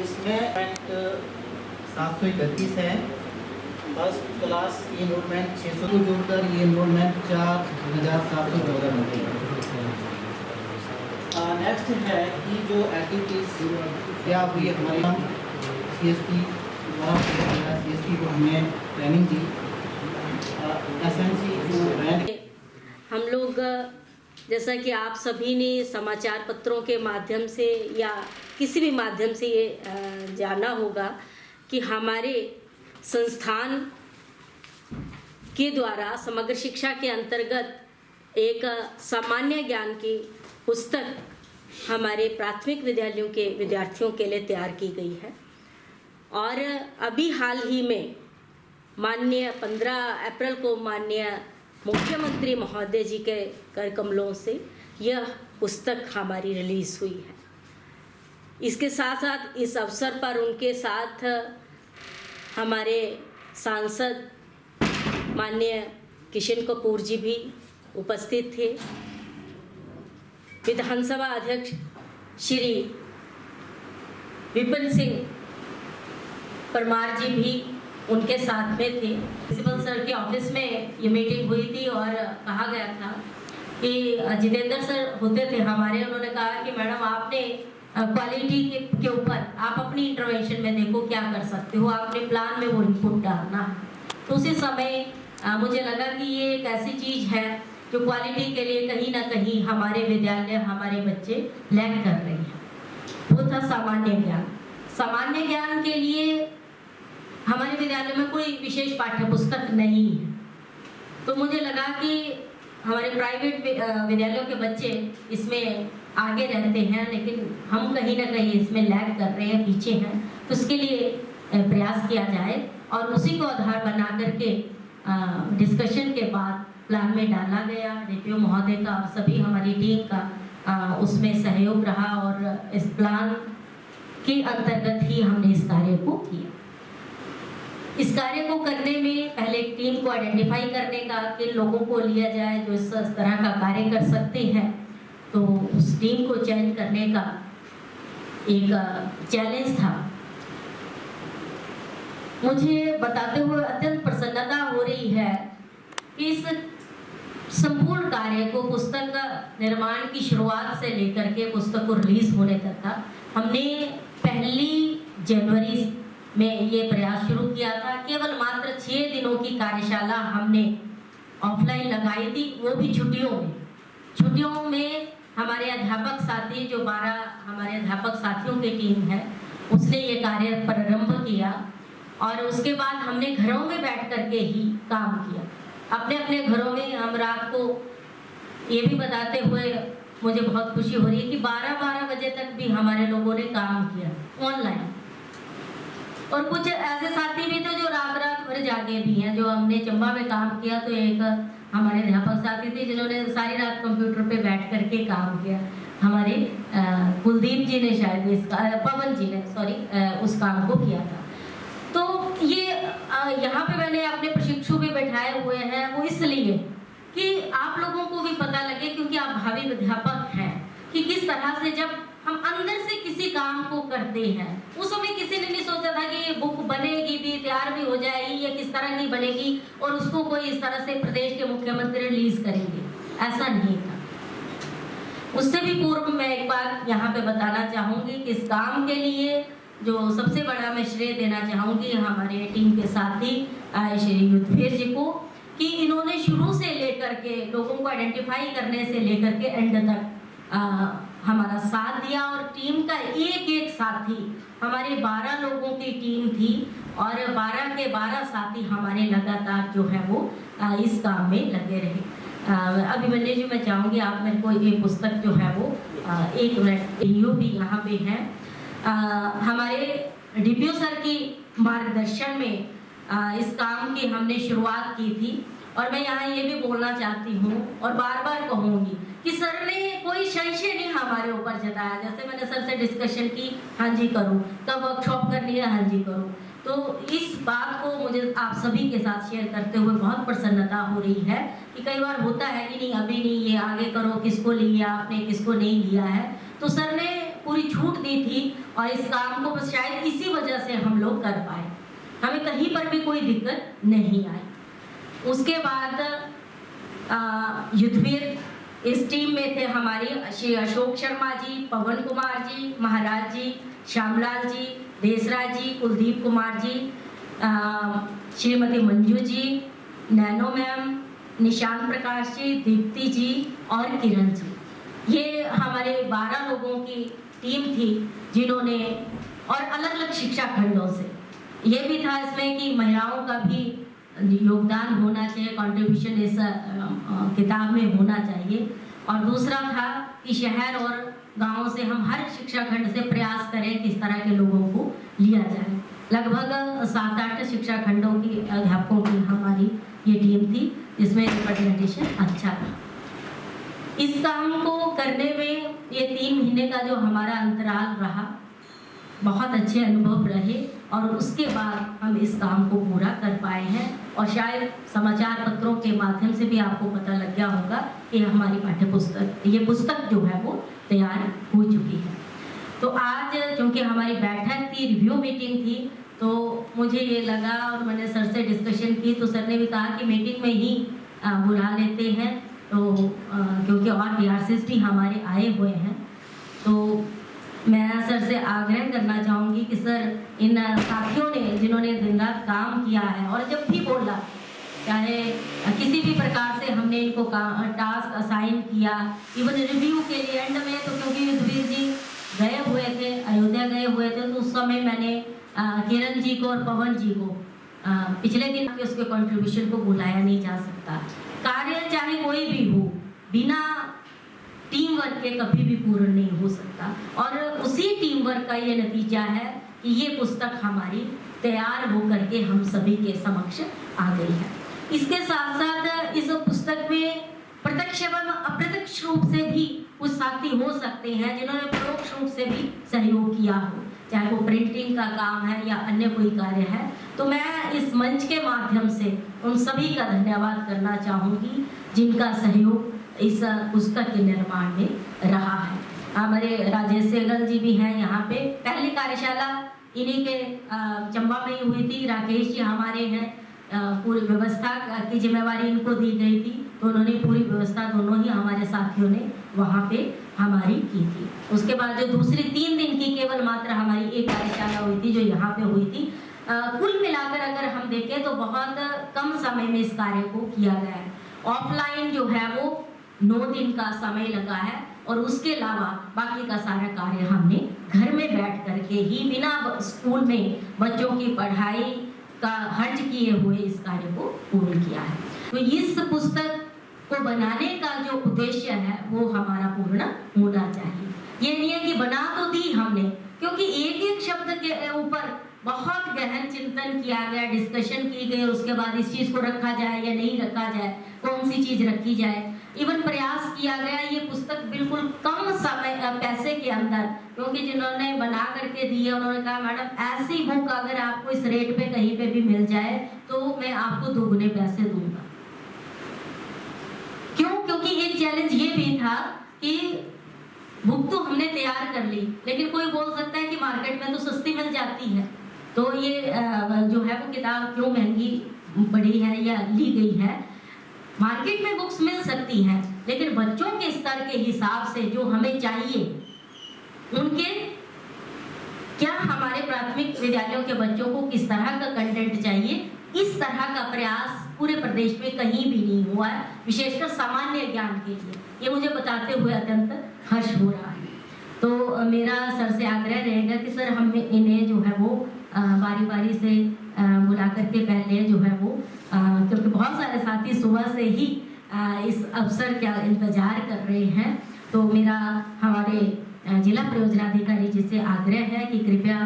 इसमें 731 है। First class enrolment 600 को जोड़कर ये इनरोलमेंट 4714 होती है। नेक्स्ट है कि जो एक्टिविटीज़ क्या हुई हमारे CSP को हमने ट्रेनिंग दी। SNC को हम लोग जैसा कि आप सभी ने समाचार पत्रों के माध्यम से या किसी भी माध्यम से ये जाना होगा कि हमारे संस्थान के द्वारा समग्र शिक्षा के अंतर्गत एक सामान्य ज्ञान की पुस्तक हमारे प्राथमिक विद्यालयों के विद्यार्थियों के लिए तैयार की गई है। और अभी हाल ही में माननीय 15 अप्रैल को माननीय मुख्यमंत्री महोदय जी के कर कमलों से यह पुस्तक हमारी रिलीज़ हुई है। इसके साथ साथ इस अवसर पर उनके साथ हमारे सांसद माननीय किशन कपूर जी भी उपस्थित थे। विधानसभा अध्यक्ष श्री विपिन सिंह परमार जी भी उनके साथ में थे। प्रिंसिपल सर के ऑफिस में ये मीटिंग हुई थी और कहा गया था कि जितेंद्र सर होते थे हमारे, उन्होंने कहा कि मैडम आपने क्वालिटी के ऊपर आप अपनी इंटरवेंशन में देखो क्या कर सकते हो, आपने प्लान में वो इनपुट डालना। तो उसी समय मुझे लगा कि ये एक ऐसी चीज़ है जो क्वालिटी के लिए कहीं ना कहीं हमारे विद्यालय हमारे बच्चे लैग कर रहे हैं। वो था सामान्य ज्ञान। सामान्य ज्ञान के लिए हमारे विद्यालय में कोई विशेष पाठ्य पुस्तक नहीं है। तो मुझे लगा कि हमारे प्राइवेट विद्यालयों के बच्चे इसमें आगे रहते हैं, लेकिन हम कहीं ना कहीं इसमें लैग कर रहे हैं, पीछे हैं। तो उसके लिए प्रयास किया जाए और उसी को आधार बना करके डिस्कशन के बाद प्लान में डाला गया। DPO महोदय का और सभी हमारी टीम का उसमें सहयोग रहा और इस प्लान के अंतर्गत ही हमने इस कार्य को किया। इस कार्य को करने में पहले एक टीम को आइडेंटिफाई करने का, किन लोगों को लिया जाए जो इस तरह का कार्य कर सकते हैं, तो उस टीम को चयन करने का एक चैलेंज था। मुझे बताते हुए अत्यंत प्रसन्नता हो रही है कि इस संपूर्ण कार्य को, पुस्तक का निर्माण की शुरुआत से लेकर के पुस्तक को रिलीज होने तक का हमने 1 जनवरी में ये प्रयास शुरू किया था। केवल मात्र 6 दिनों की कार्यशाला हमने ऑफलाइन लगाई थी, वो भी छुट्टियों में। छुट्टियों में हमारे अध्यापक साथी, जो 12 हमारे अध्यापक साथियों की टीम है, उसने ये कार्य प्रारंभ किया और उसके बाद हमने घरों में बैठ करके ही काम किया। अपने अपने घरों में हम रात को ये भी बताते हुए मुझे बहुत खुशी हो रही है कि 12-12 बजे तक भी हमारे लोगों ने काम किया ऑनलाइन। और कुछ ऐसे साथी भी थे जो रात भर जागे भी हैं। जो हमने चंबा में काम किया तो एक हमारे अध्यापक साथी थे जिन्होंने सारी रात कंप्यूटर पे बैठ करके काम किया। हमारे कुलदीप जी ने शायद पवन जी ने उस काम को किया था। तो ये यहाँ पे मैंने अपने प्रशिक्षु भी बैठाए हुए हैं, वो इसलिए कि आप लोगों को भी पता लगे, क्योंकि आप भावी अध्यापक हैं, कि किस तरह से जब हम अंदर से किसी काम को करते हैं। उस समय किसी ने नहीं सोचा था कि ये बुक बनेगी भी, तैयार भी हो जाएगी, या किस तरह की बनेगी और उसको कोई इस तरह से प्रदेश के मुख्यमंत्री रिलीज करेंगे, ऐसा नहीं था। उससे भी पूर्व मैं एक बात यहाँ पे बताना चाहूँगी कि इस काम के लिए जो सबसे बड़ा मैं श्रेय देना चाहूँगी हमारे टीम के साथी श्री युद्धवीर जी को, कि इन्होंने शुरू से लेकर के लोगों को आइडेंटिफाई करने से लेकर के एंड तक हमारा साथ दिया। और टीम का एक साथी, हमारे 12 लोगों की टीम थी और 12 के 12 साथी हमारे लगातार जो है वो इस काम में लगे रहे। अभिमन्यु जी, मैं चाहूँगी आप मेरे को ये पुस्तक जो है वो 1 मिनट, यू भी यहाँ पे है। हमारे DPO सर की मार्गदर्शन में इस काम की हमने शुरुआत की थी। और मैं यहाँ ये भी बोलना चाहती हूँ और बार बार कहूँगी कि सर ने कोई संशय नहीं हमारे ऊपर जताया। जैसे मैंने सर से डिस्कशन की, हाँ जी करूँ, कब वर्कशॉप करनी है, हाँ जी करूँ। तो इस बात को मुझे आप सभी के साथ शेयर करते हुए बहुत प्रसन्नता हो रही है कि कई बार होता है कि नहीं अभी नहीं, ये आगे करो, किसको लिया आपने, किसको नहीं लिया है। तो सर ने पूरी छूट दी थी और इस काम को शायद इसी वजह से हम लोग कर पाए, हमें कहीं पर भी कोई दिक्कत नहीं आई। उसके बाद युद्धवीर इस टीम में थे हमारी श्री अशोक शर्मा जी, पवन कुमार जी, महाराज जी, श्यामलाल जी, देसराज जी, कुलदीप कुमार जी, श्रीमती मंजू जी, नैनो मैम, निशान प्रकाश जी, दीप्ति जी और किरण जी। ये हमारे 12 लोगों की टीम थी जिन्होंने, और अलग अलग शिक्षा खंडों से, ये भी था इसमें कि महिलाओं का भी योगदान होना चाहिए, कंट्रीब्यूशन इस किताब में होना चाहिए। और दूसरा था कि शहर और गांवों से हम हर शिक्षा खंड से प्रयास करें किस तरह के लोगों को लिया जाए। लगभग 7-8 शिक्षा खंडों की अध्यापकों की हमारी ये टीम थी जिसमें रिप्रेजेंटेशन अच्छा था। इस काम को करने में ये 3 महीने का जो हमारा अंतराल रहा, बहुत अच्छे अनुभव रहे और उसके बाद हम इस काम को पूरा कर पाए हैं। और शायद समाचार पत्रों के माध्यम से भी आपको पता लग गया होगा कि हमारी पाठ्य पुस्तक, ये पुस्तक जो है वो तैयार हो चुकी है। तो आज क्योंकि हमारी बैठक थी, रिव्यू मीटिंग थी, तो मुझे ये लगा और मैंने सर से डिस्कशन की, तो सर ने भी कहा कि मीटिंग में ही बुला लेते हैं, तो क्योंकि और DRCs भी हमारे आए हुए हैं। तो मैं सर से आग्रह करना चाहूँगी कि सर इन साथियों ने जिन्होंने दिन रात काम किया है और जब भी बोला, चाहे किसी भी प्रकार से हमने इनको टास्क असाइन किया, इवन रिव्यू के लिए एंड में, तो क्योंकि युद्धवीर जी गए हुए थे, अयोध्या गए हुए थे, तो उस समय मैंने किरण जी को और पवन जी को पिछले दिन उसके कंट्रीब्यूशन को भुलाया नहीं जा सकता। कार्य चाहे कोई भी हो, बिना टीम वर्क के कभी भी पूर्ण नहीं हो सकता, और उसी टीम वर्क का ये नतीजा है कि ये पुस्तक हमारी तैयार होकर के हम सभी के समक्ष आ गई है। इसके साथ साथ इस पुस्तक में प्रत्यक्ष एवं अप्रत्यक्ष रूप से भी कुछ साथी हो सकते हैं जिन्होंने परोक्ष रूप से भी सहयोग किया हो, चाहे वो प्रिंटिंग का काम है या अन्य कोई कार्य है। तो मैं इस मंच के माध्यम से उन सभी का धन्यवाद करना चाहूँगी जिनका सहयोग इस पुस्तक के निर्माण में रहा है। हमारे राजेश सहगल जी भी हैं यहाँ पे, पहली कार्यशाला इन्हीं के चंबा में ही हुई थी। राकेश जी हमारे हैं, पूरी व्यवस्था की जिम्मेवारी इनको दी गई थी, तो उन्होंने पूरी व्यवस्था दोनों ही हमारे साथियों ने वहाँ पे हमारी की थी। उसके बाद जो दूसरी 3 दिन की केवल मात्र हमारी एक कार्यशाला हुई थी जो यहाँ पे हुई थी। कुल मिलाकर अगर हम देखें तो बहुत कम समय में इस कार्य को किया गया है। ऑफलाइन जो है वो 9 दिन का समय लगा है और उसके अलावा बाकी का सारा कार्य हमने घर में बैठ करके ही बिना स्कूल में बच्चों की पढ़ाई का हर्ज किए हुए इस कार्य को पूर्ण किया है। तो इस पुस्तक को बनाने का जो उद्देश्य है वो हमारा पूर्ण होना चाहिए। ये नहीं है कि बना तो दी हमने, क्योंकि एक एक शब्द के ऊपर बहुत गहन चिंतन किया गया, डिस्कशन की गई और उसके बाद इस चीज को रखा जाए या नहीं रखा जाए, कौन सी चीज रखी जाए, इवन प्रयास किया गया ये पुस्तक बिल्कुल कम समय पैसे के अंदर, क्योंकि जिन्होंने बना करके दी है उन्होंने कहा मैडम ऐसी बुक अगर आपको इस रेट पे कहीं पे भी मिल जाए तो मैं आपको 2 गुने पैसे दूंगा। क्यों? क्योंकि एक चैलेंज ये भी था कि बुक तो हमने तैयार कर ली, लेकिन कोई बोल सकता है कि मार्केट में तो सस्ती मिल जाती है, तो ये जो है वो किताब क्यों महंगी पड़ी है या ली गई है। मार्केट में बुक्स मिल सकती हैं, लेकिन बच्चों के स्तर के हिसाब से जो हमें चाहिए, उनके क्या हमारे प्राथमिक विद्यालयों के बच्चों को किस तरह का कंटेंट चाहिए, इस तरह का प्रयास पूरे प्रदेश में कहीं भी नहीं हुआ है, विशेषकर सामान्य ज्ञान के लिए। ये मुझे बताते हुए अत्यंत हर्ष हो रहा है। तो मेरा सर से आग्रह रहेगा कि सर हम इन्हें जो है वो बारी बारी से बुला करके पहले जो है वो क्योंकि बहुत सारे साथी सुबह से ही इस अवसर का इंतजार कर रहे हैं, तो मेरा हमारे जिला परियोजनाधिकारी जी से आग्रह है कि कृपया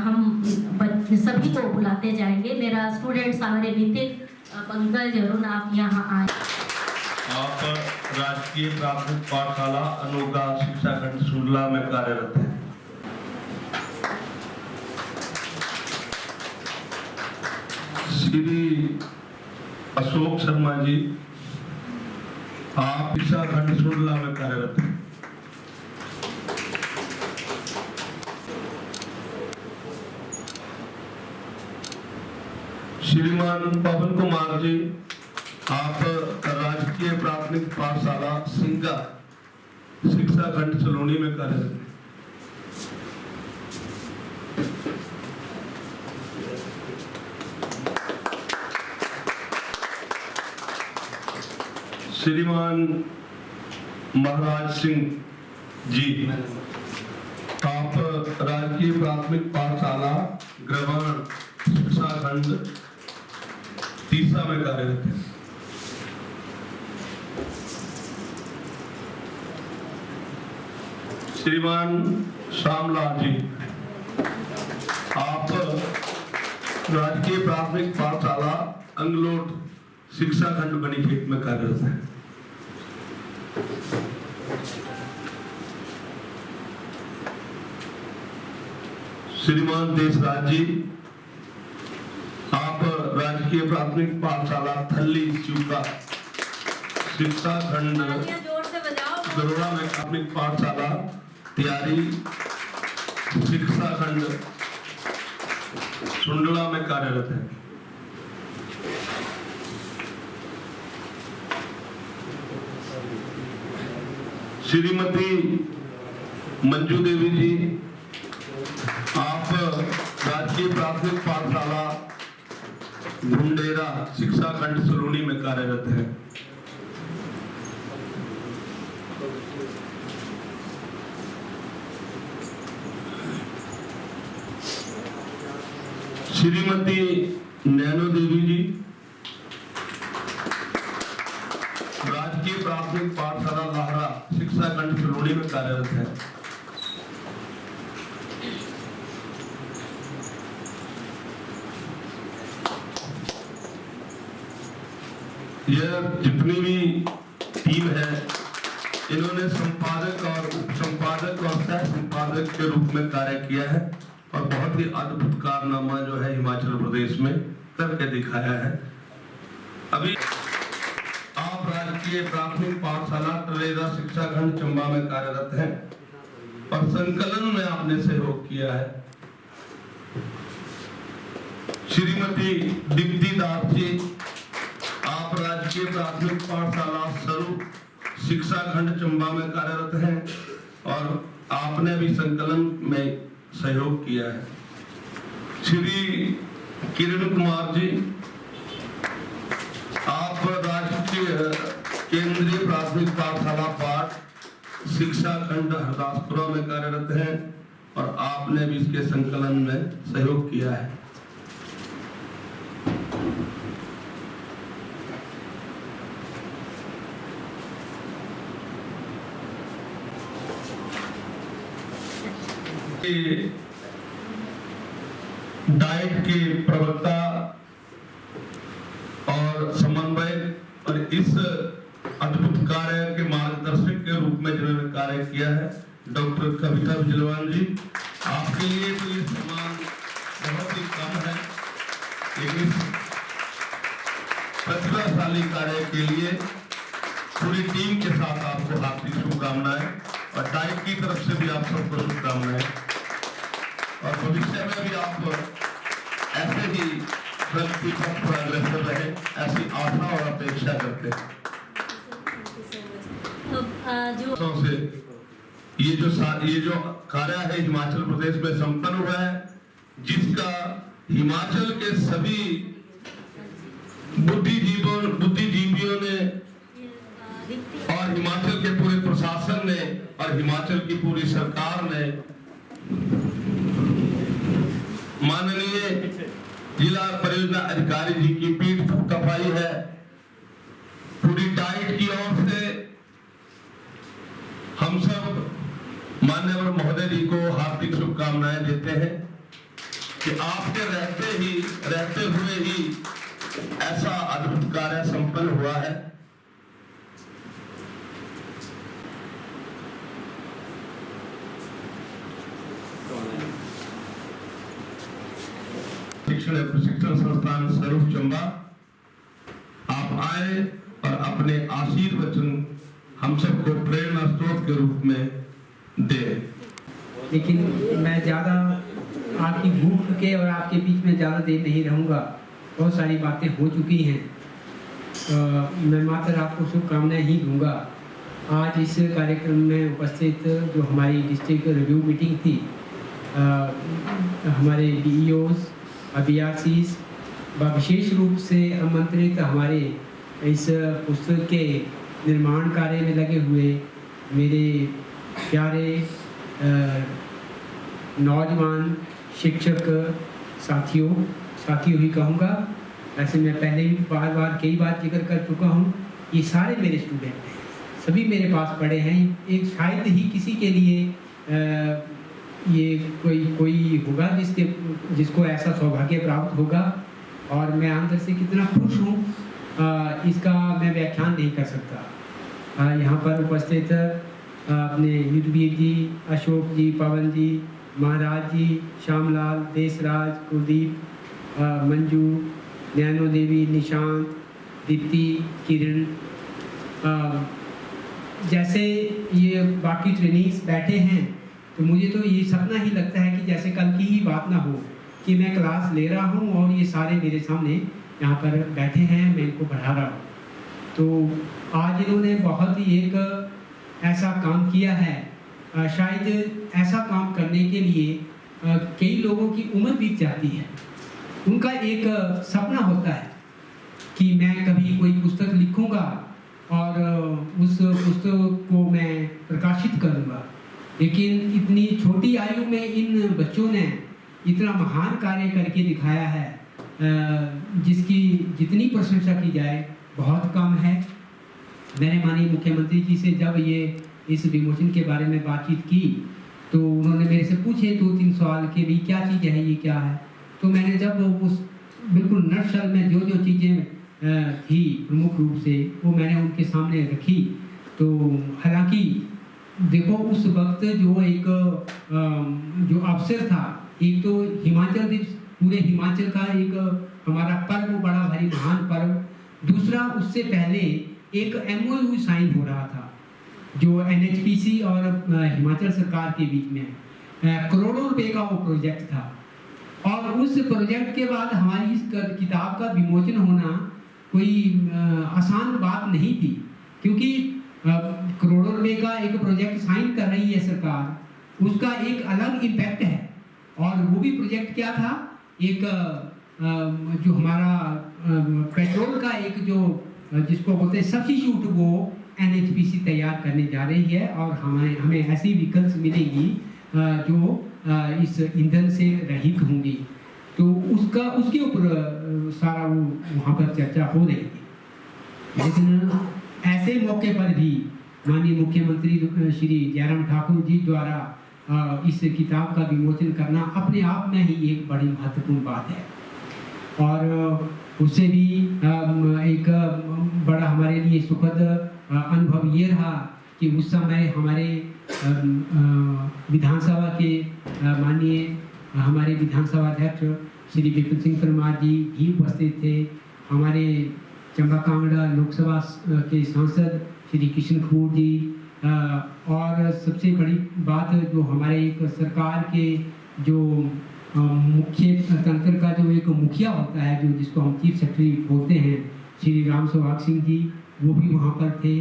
हम सभी को बुलाते जाएंगे। मेरा स्टूडेंट्स हमारे नितिन, पंकज, अरुण, आप यहाँ आए। आप राजकीय प्राथमिक पाठशाला अनोगा शिक्षा खंड सुरला में कार्यरत हैं। श्री अशोक शर्मा जी, आप शिक्षा खंड सुरला में कार्यरत हैं। श्रीमान पवन कुमार जी, आप राजकीय प्राथमिक पाठशाला सिंगा शिक्षा खंड सलोनी में कार्यरत हैं। श्रीमान महाराज सिंह जी, आप राजकीय प्राथमिक पाठशाला ग्रवण शिक्षा खंड तीसरा में कार्यरत हैं। श्रीमान श्यामलाल जी, आप राजकीय प्राथमिक पाठशाला अंगलोट शिक्षा खंड बनीखेत में कार्यरत हैं। श्रीमान देशराज जी, आप राजकीय प्राथमिक पाठशाला थल्ली चूका शिक्षा खंड गरुड़ा में प्राथमिक पाठशाला तैयारी शिक्षा खंड सुंडला में कार्यरत है। श्रीमती मंजू देवी जी, आप राजकीय प्राथमिक पाठशाला घुंडेरा शिक्षा खंड सलोनी में कार्यरत हैं। श्रीमती नैनो देवी जी, राजकीय प्राथमिक पाठशाला लाहरा शिक्षा खंड सलोनी में कार्यरत है। यह जितनी भी टीम है, इन्होंने संपादक और उप संपादक और सह संपादक के रूप में कार्य किया है और बहुत ही अद्भुत कारनामा जो है हिमाचल प्रदेश में करके दिखाया है। अभी आप राजकीय प्राथमिक पाठशाला तलेरा शिक्षा खंड चंबा में कार्यरत हैं और संकलन में आपने सहयोग किया है। श्रीमती दीप्ति दास जी, आप राजकीय प्राथमिक पाठशाला स्वरूप शिक्षा खंड चंबा में कार्यरत हैं और आपने भी संकलन में सहयोग किया है। श्री किरण कुमार जी, आप राजकीय केंद्रीय प्राथमिक पाठशाला पाठ शिक्षा खंड हरदासपुरा में कार्यरत हैं और आपने भी इसके संकलन में सहयोग किया है। डाइट के प्रवक्ता और समन्वयक और इस अद्भुत कार्य के मार्गदर्शक के रूप में जिन्होंने कार्य किया है, डॉक्टर कविता बिजलवान जी, आपके लिए तो ये सम्मान बहुत ही कम है, लेकिन प्रतिभाशाली कार्य के लिए पूरी टीम के साथ आपको हार्दिक शुभकामनाएं और डाइट की तरफ से भी आप सबको शुभकामनाएं और भविष्य में भी आप ऐसे ही प्रगति पथ पर अग्रसर रहे, ऐसी आशा और अपेक्षा करते हैं। से ये जो कार्य है हिमाचल प्रदेश में संपन्न हुआ है, जिसका हिमाचल के सभी बुद्धिजीवियों ने और हिमाचल के पूरे प्रशासन ने और हिमाचल की पूरी सरकार ने माननीय जिला परियोजना अधिकारी जी की पीठ थपथपाई है। पूरी डाइट की ओर से हम सब माननीय महोदय जी को हार्दिक शुभकामनाएं देते हैं कि आपके रहते हुए ही ऐसा अद्भुत कार्य संपन्न हुआ है। प्रशिक्षण संस्थान स्वरूप चंबा, आप आए और अपने आशीर्वचन हम सबको प्रेरणा स्रोत के रूप में दे। लेकिन मैं ज़्यादा आपकी भूख के और आपके बीच में ज़्यादा देर नहीं रहूँगा। बहुत सारी बातें हो चुकी हैं। मैं मात्र आपको शुभकामनाएं ही दूंगा। आज इस कार्यक्रम में उपस्थित जो हमारी डिस्ट्रिक्ट रिव्यू मीटिंग थी, हमारे DEOs, BRCs व विशेष रूप से आमंत्रित हमारे इस पुस्तक के निर्माण कार्य में लगे हुए मेरे प्यारे नौजवान शिक्षक साथियों ही कहूँगा। वैसे मैं पहले भी बार कई बार जिक्र कर चुका हूँ, ये सारे मेरे स्टूडेंट हैं, सभी मेरे पास पढ़े हैं। एक शायद ही किसी के लिए ये कोई होगा जिसको ऐसा सौभाग्य प्राप्त होगा, और मैं अंदर से कितना खुश हूँ इसका मैं व्याख्यान नहीं कर सकता। यहाँ पर उपस्थित अपने युद्धवीर जी, अशोक जी, पवन जी, महाराज जी, श्यामलाल, देशराज, कुलदीप, मंजू, नैनो देवी, निशांत, दीप्ति, किरण, जैसे ये बाकी ट्रेनिंग्स बैठे हैं, तो मुझे तो ये सपना ही लगता है कि जैसे कल की ही बात ना हो कि मैं क्लास ले रहा हूँ और ये सारे मेरे सामने यहाँ पर बैठे हैं, मैं इनको पढ़ा रहा हूँ। तो आज इन्होंने बहुत ही एक ऐसा काम किया है, शायद ऐसा काम करने के लिए कई लोगों की उम्र बीत जाती है। उनका एक सपना होता है कि मैं कभी कोई पुस्तक लिखूंगा और उस पुस्तक को मैं प्रकाशित करूंगा, लेकिन इतनी छोटी आयु में इन बच्चों ने इतना महान कार्य करके दिखाया है, जिसकी जितनी प्रशंसा की जाए बहुत कम है। मैंने माननीय मुख्यमंत्री जी से जब ये इस विमोचन के बारे में बातचीत की तो उन्होंने मेरे से पूछे 2-3 सवाल कि भी क्या चीज़ है, ये क्या है। तो मैंने जब उस बिल्कुल नटशल में जो चीज़ें थी प्रमुख रूप से वो मैंने उनके सामने रखी। तो हालांकि देखो उस वक्त जो एक जो अवसर था, एक तो हिमाचल दिवस, पूरे हिमाचल का एक हमारा पर्व, बड़ा भारी महान पर्व। दूसरा, उससे पहले एक MOU साइन हो रहा था जो NHPC और हिमाचल सरकार के बीच में करोड़ों रुपए का वो प्रोजेक्ट था, और उस प्रोजेक्ट के बाद हमारी इस किताब का विमोचन होना कोई आसान बात नहीं थी, क्योंकि करोड़ों रुपए का एक प्रोजेक्ट साइन कर रही है सरकार, उसका एक अलग इम्पैक्ट है। और वो भी प्रोजेक्ट क्या था, एक जो हमारा पेट्रोल का एक जो जिसको बोलते हैं सब्स्टिट्यूट, वो NHPC तैयार करने जा रही है, और हमें ऐसी व्हीकल्स मिलेगी जो इस ईंधन से रहित होंगी। तो उसके ऊपर सारा वो वहाँ पर चर्चा हो रही थी। लेकिन ऐसे मौके पर भी माननीय मुख्यमंत्री श्री जयराम ठाकुर जी द्वारा इस किताब का विमोचन करना अपने आप में ही एक बड़ी महत्वपूर्ण बात है। और उससे भी एक बड़ा हमारे लिए सुखद अनुभव ये रहा कि उस समय हमारे विधानसभा के माननीय हमारे विधानसभा अध्यक्ष श्री विपिन सिंह परमार जी भी उपस्थित थे। हमारे चंबा कांगड़ा लोकसभा के सांसद श्री किशन खूर जी, और सबसे बड़ी बात जो हमारे एक सरकार के जो मुख्य तंत्र का जो एक मुखिया होता है, जो जिसको हम चीफ सेक्रेटरी बोलते हैं, श्री राम सुहाग सिंह जी, वो भी वहाँ पर थे।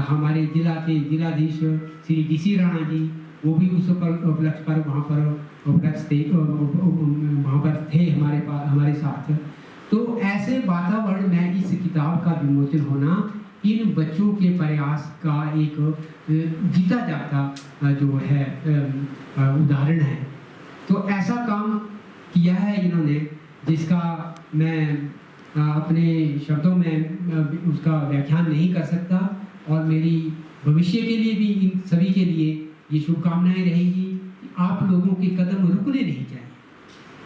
हमारे जिला के जिलाधीश श्री DC राणा जी, वो भी उस उपलक्ष्य पर वहाँ पर उपलक्ष्य थे, वहाँ पर थे हमारे साथ। तो ऐसे वातावरण में इस किताब का विमोचन होना इन बच्चों के प्रयास का एक जीता जागता जो है उदाहरण है। तो ऐसा काम किया है इन्होंने, जिसका मैं अपने शब्दों में उसका व्याख्यान नहीं कर सकता, और मेरी भविष्य के लिए भी इन सभी के लिए ये शुभकामनाएं रहेगी कि आप लोगों के कदम रुकने नहीं चाहिए,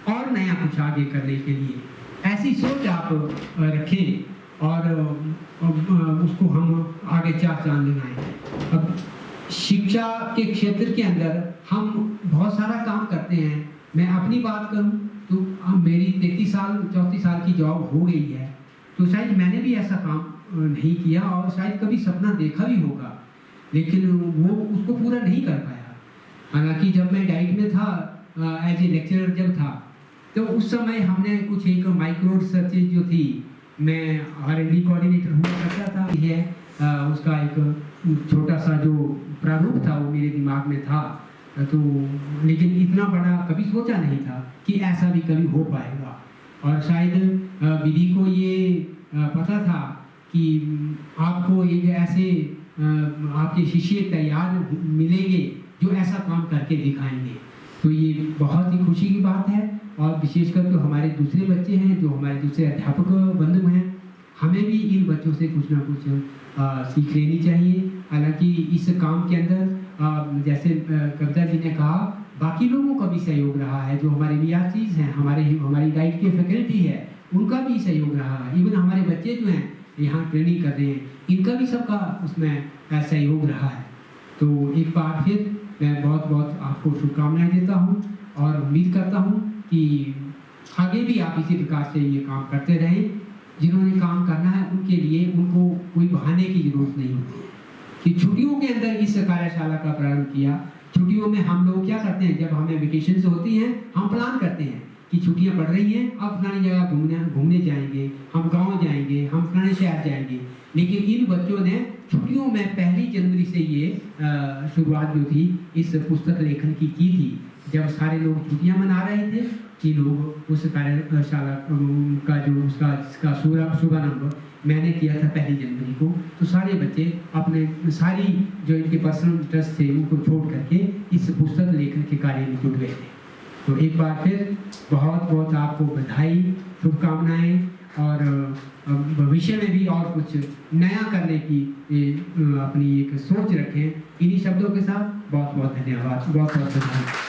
और नया कुछ आगे करने के लिए ऐसी सोच आप रखें और उसको हम आगे चार चांद लगाएं। अब शिक्षा के क्षेत्र के अंदर हम बहुत सारा काम करते हैं। मैं अपनी बात करूं तो मेरी 34 साल की जॉब हो गई है, तो शायद मैंने भी ऐसा काम नहीं किया, और शायद कभी सपना देखा भी होगा, लेकिन वो उसको पूरा नहीं कर पाया। हालांकि जब मैं डाइट में था, एज ए लेक्चरर जब था, तो उस समय हमने कुछ एक माइक्रो रिसर्च जो थी, मैं R&D कोऑर्डिनेटर हुआ करता था, है उसका एक छोटा सा जो प्रारूप था वो मेरे दिमाग में था, तो लेकिन इतना बड़ा कभी सोचा नहीं था कि ऐसा भी कभी हो पाएगा। और शायद विधि को ये पता था कि आपको एक ऐसे आपके शिष्य तैयार मिलेंगे जो ऐसा काम करके दिखाएंगे। तो ये बहुत ही खुशी की बात है। और विशेषकर जो हमारे दूसरे बच्चे हैं, जो हमारे दूसरे अध्यापक बंधु हैं, हमें भी इन बच्चों से कुछ ना कुछ सीख लेनी चाहिए। हालांकि इस काम के अंदर जैसे कविता जी ने कहा, बाकी लोगों का भी सहयोग रहा है, जो हमारे VRCs हैं, हमारी गाइड के फैकल्टी है, उनका भी सहयोग रहा है। इवन हमारे बच्चे जो हैं यहाँ ट्रेनिंग कर रहे हैं, इनका भी सबका उसमें सहयोग रहा है। तो एक बार फिर मैं बहुत बहुत आपको शुभकामनाएं देता हूँ और उम्मीद करता हूँ कि आगे भी आप इसी प्रकार से ये काम करते रहें। जिन्होंने काम करना है उनके लिए उनको कोई बहाने की जरूरत नहीं होती कि छुट्टियों के अंदर इस कार्यशाला का प्रारंभ किया। छुट्टियों में हम लोग क्या करते हैं, जब हमें वेकेशन होती हैं, हम प्लान करते हैं कि छुट्टियां पड़ रही हैं, अब फलानी जगह घूमने जाएंगे, हम गांव जाएंगे, हम फलाने शहर जाएंगे। लेकिन इन बच्चों ने छुट्टियों में 1 जनवरी से ये शुरुआत जो थी इस पुस्तक लेखन की थी। जब सारे लोग छुट्टियां मना रहे थे कि लोग उस कार्यशाला का जो उसका शुभारंभ मैंने किया था 1 जनवरी को, तो सारे बच्चे अपने सारी जो इनके पर्सनल इंटरेस्ट थे उनको छोड़ करके इस पुस्तक लेखन के कार्य में जुट गए थे। तो एक बार फिर बहुत बहुत आपको बधाई, शुभकामनाएं, और भविष्य में भी और कुछ नया करने की अपनी एक सोच रखें। इन्हीं शब्दों के साथ बहुत बहुत धन्यवाद, बहुत बहुत धन्यवाद।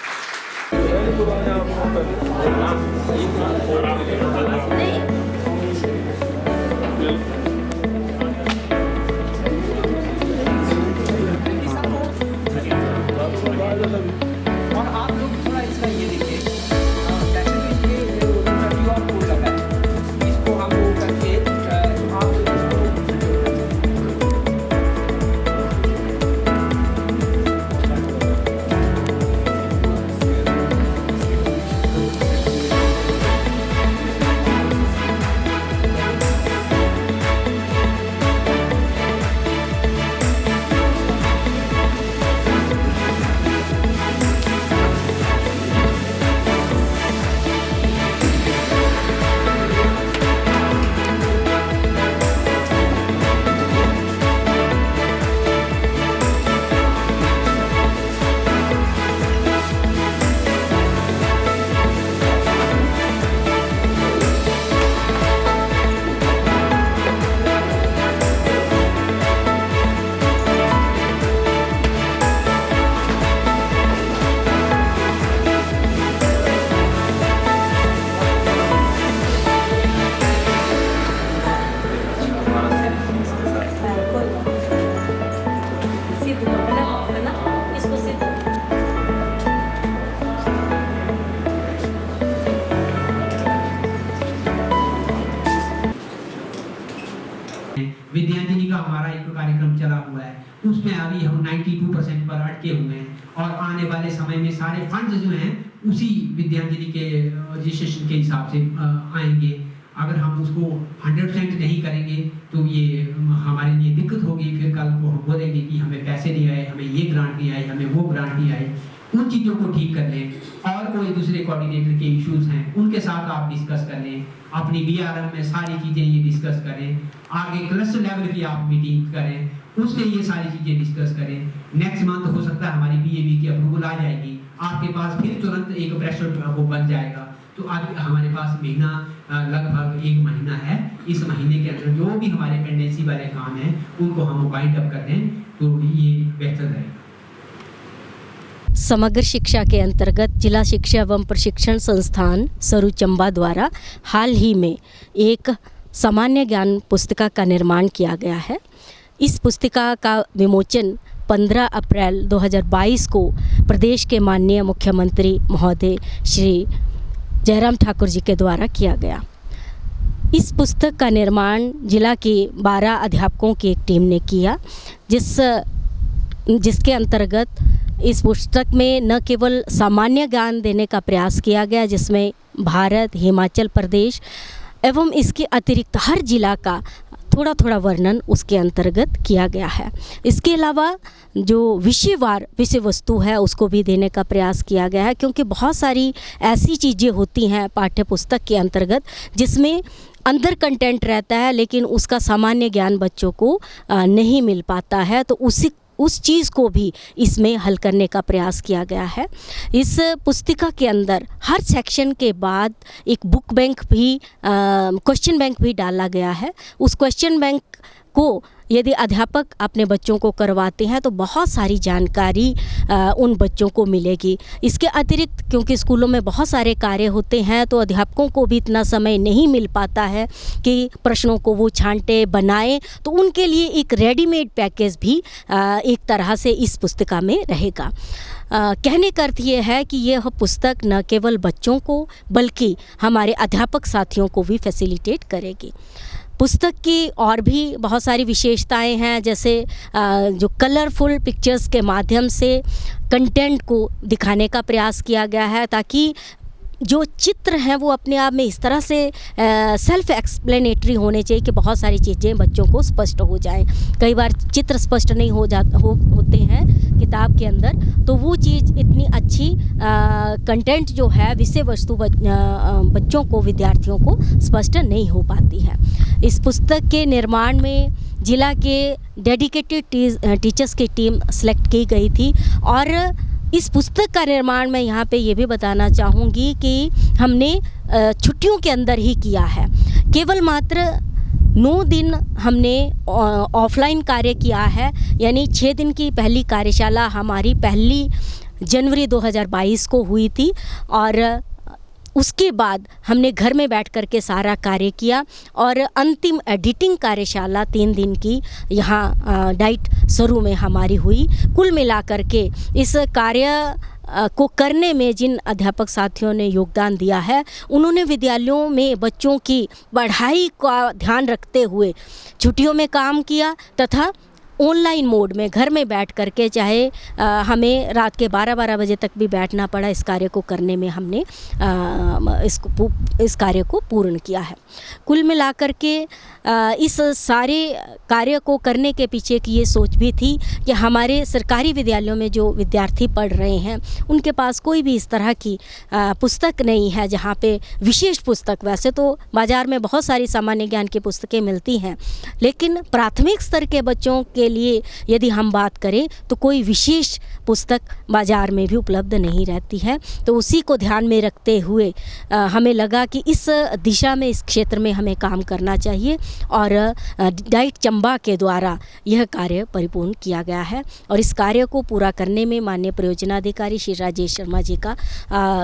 और आप लोग थोड़ा इसका ये देखिए, QR कोड लगा है, इसको हम लोग करके विद्यांजलि का हमारा एक कार्यक्रम चला हुआ है, उसमें अभी हम 92% पर अटके हुए हैं। और आने वाले समय में सारे फंड्स जो हैं उसी विद्यांजलि के रजिस्ट्रेशन के हिसाब से आएंगे। अगर हम उसको 100% नहीं करेंगे तो ये हमारे लिए दिक्कत होगी। फिर कल को हम बोलेंगे कि हमें पैसे नहीं आए, हमें ये ग्रांट नहीं आए, हमें वो ग्रांट नहीं आए। उन चीज़ों को ठीक कर लें। और कोई दूसरे कोऑर्डिनेटर के इश्यूज हैं उनके साथ आप डिस्कस कर लें। अपनी VRM में सारी चीज़ें ये डिस्कस करें। आगे क्लस्टर लेवल की आप मीटिंग करें, उसमें ये सारी चीज़ें डिस्कस करें। नेक्स्ट मंथ हो सकता है हमारी BAB की अप्रूवल आ जाएगी, आपके पास फिर तुरंत एक प्रेशर वो बन जाएगा। तो आज हमारे पास महीना लगभग 1 महीना है। इस महीने के अंदर जो भी हमारे पेंडेंसी वाले काम हैं उनको हम वाइंड अप कर दें तो ये बेहतर रहेगा। समग्र शिक्षा के अंतर्गत जिला शिक्षा एवं प्रशिक्षण संस्थान सरू चंबा द्वारा हाल ही में एक सामान्य ज्ञान पुस्तिका का निर्माण किया गया है। इस पुस्तिका का विमोचन 15 अप्रैल 2022 को प्रदेश के माननीय मुख्यमंत्री महोदय श्री जयराम ठाकुर जी के द्वारा किया गया। इस पुस्तक का निर्माण जिला के 12 अध्यापकों की एक टीम ने किया, जिसके अंतर्गत इस पुस्तक में न केवल सामान्य ज्ञान देने का प्रयास किया गया, जिसमें भारत, हिमाचल प्रदेश एवं इसके अतिरिक्त हर जिला का थोड़ा थोड़ा वर्णन उसके अंतर्गत किया गया है। इसके अलावा जो विषयवार विषय वस्तु है उसको भी देने का प्रयास किया गया है, क्योंकि बहुत सारी ऐसी चीज़ें होती हैं पाठ्य पुस्तक के अंतर्गत जिसमें अंदर कंटेंट रहता है लेकिन उसका सामान्य ज्ञान बच्चों को नहीं मिल पाता है, तो उस चीज़ को भी इसमें हल करने का प्रयास किया गया है। इस पुस्तिका के अंदर हर सेक्शन के बाद एक बुक बैंक भी क्वेश्चन बैंक भी डाला गया है। उस क्वेश्चन बैंक को यदि अध्यापक अपने बच्चों को करवाते हैं तो बहुत सारी जानकारी उन बच्चों को मिलेगी। इसके अतिरिक्त क्योंकि स्कूलों में बहुत सारे कार्य होते हैं तो अध्यापकों को भी इतना समय नहीं मिल पाता है कि प्रश्नों को वो छांटे बनाएं, तो उनके लिए एक रेडीमेड पैकेज भी एक तरह से इस पुस्तिका में रहेगा। कहने का अर्थ ये है कि यह पुस्तक न केवल बच्चों को बल्कि हमारे अध्यापक साथियों को भी फैसिलिटेट करेगी। पुस्तक की और भी बहुत सारी विशेषताएं हैं, जैसे जो कलरफुल पिक्चर्स के माध्यम से कंटेंट को दिखाने का प्रयास किया गया है, ताकि जो चित्र हैं वो अपने आप में इस तरह से सेल्फ एक्सप्लेनेटरी होने चाहिए कि बहुत सारी चीज़ें बच्चों को स्पष्ट हो जाएं। कई बार चित्र स्पष्ट नहीं होते हैं किताब के अंदर, तो वो चीज़ इतनी अच्छी कंटेंट जो है विषय वस्तु बच्चों को, विद्यार्थियों को स्पष्ट नहीं हो पाती है। इस पुस्तक के निर्माण में जिला के डेडिकेटेड टीचर्स की टीम सेलेक्ट की गई थी, और इस पुस्तक का निर्माण मैं यहाँ पे ये भी बताना चाहूँगी कि हमने छुट्टियों के अंदर ही किया है। केवल मात्र 9 दिन हमने ऑफलाइन कार्य किया है, यानी 6 दिन की पहली कार्यशाला हमारी 1 जनवरी 2022 को हुई थी, और उसके बाद हमने घर में बैठ कर के सारा कार्य किया, और अंतिम एडिटिंग कार्यशाला 3 दिन की यहाँ डाइट सरू में हमारी हुई। कुल मिलाकर के इस कार्य को करने में जिन अध्यापक साथियों ने योगदान दिया है, उन्होंने विद्यालयों में बच्चों की पढ़ाई का ध्यान रखते हुए छुट्टियों में काम किया तथा ऑनलाइन मोड में घर में बैठ कर के, चाहे हमें रात के 12-12 बजे तक भी बैठना पड़ा, इस कार्य को करने में हमने इस कार्य को पूर्ण किया है। कुल मिलाकर के इस सारे कार्य को करने के पीछे की ये सोच भी थी कि हमारे सरकारी विद्यालयों में जो विद्यार्थी पढ़ रहे हैं उनके पास कोई भी इस तरह की पुस्तक नहीं है जहाँ पे विशेष पुस्तक, वैसे तो बाज़ार में बहुत सारी सामान्य ज्ञान की पुस्तकें मिलती हैं, लेकिन प्राथमिक स्तर के बच्चों के लिए यदि हम बात करें तो कोई विशेष पुस्तक बाज़ार में भी उपलब्ध नहीं रहती है। तो उसी को ध्यान में रखते हुए हमें लगा कि इस दिशा में, इस क्षेत्र में हमें काम करना चाहिए, और डाइट चंबा के द्वारा यह कार्य परिपूर्ण किया गया है। और इस कार्य को पूरा करने में माननीय परियोजनाधिकारी श्री राजेश शर्मा जी का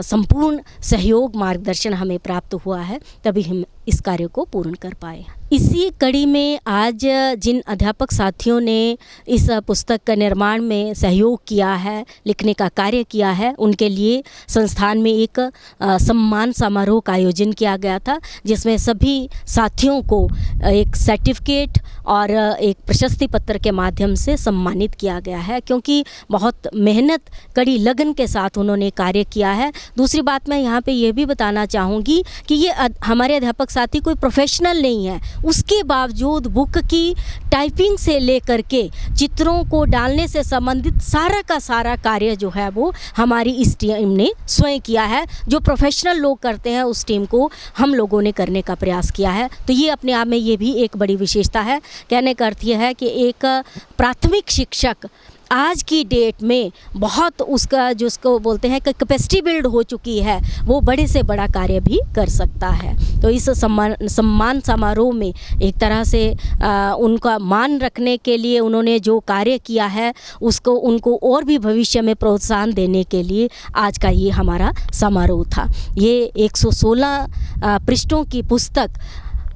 संपूर्ण सहयोग, मार्गदर्शन हमें प्राप्त हुआ है, तभी हम इस कार्य को पूर्ण कर पाए। इसी कड़ी में आज जिन अध्यापक साथियों ने इस पुस्तक का निर्माण में सहयोग किया है, लिखने का कार्य किया है, उनके लिए संस्थान में एक सम्मान समारोह का आयोजन किया गया था, जिसमें सभी साथियों को एक सर्टिफिकेट और एक प्रशस्ति पत्र के माध्यम से सम्मानित किया गया है, क्योंकि बहुत मेहनत, कड़ी लगन के साथ उन्होंने कार्य किया है। दूसरी बात मैं यहाँ पे ये भी बताना चाहूँगी कि ये हमारे अध्यापक साथी कोई प्रोफेशनल नहीं है, उसके बावजूद बुक की टाइपिंग से लेकर के चित्रों को डालने से संबंधित सारा का सारा कार्य जो है वो हमारी इस टीम ने स्वयं किया है। जो प्रोफेशनल लोग करते हैं उस टीम को हम लोगों ने करने का प्रयास किया है। तो ये अपने आप में ये भी एक बड़ी विशेषता है। कहने का अर्थ यह है कि एक प्राथमिक शिक्षक आज की डेट में बहुत उसका जो उसको बोलते हैं कि कैपेसिटी बिल्ड हो चुकी है, वो बड़े से बड़ा कार्य भी कर सकता है। तो इस सम्मान समारोह में एक तरह से उनका मान रखने के लिए उन्होंने जो कार्य किया है उसको उनको और भी भविष्य में प्रोत्साहन देने के लिए आज का ये हमारा समारोह था। ये 116 पृष्ठों की पुस्तक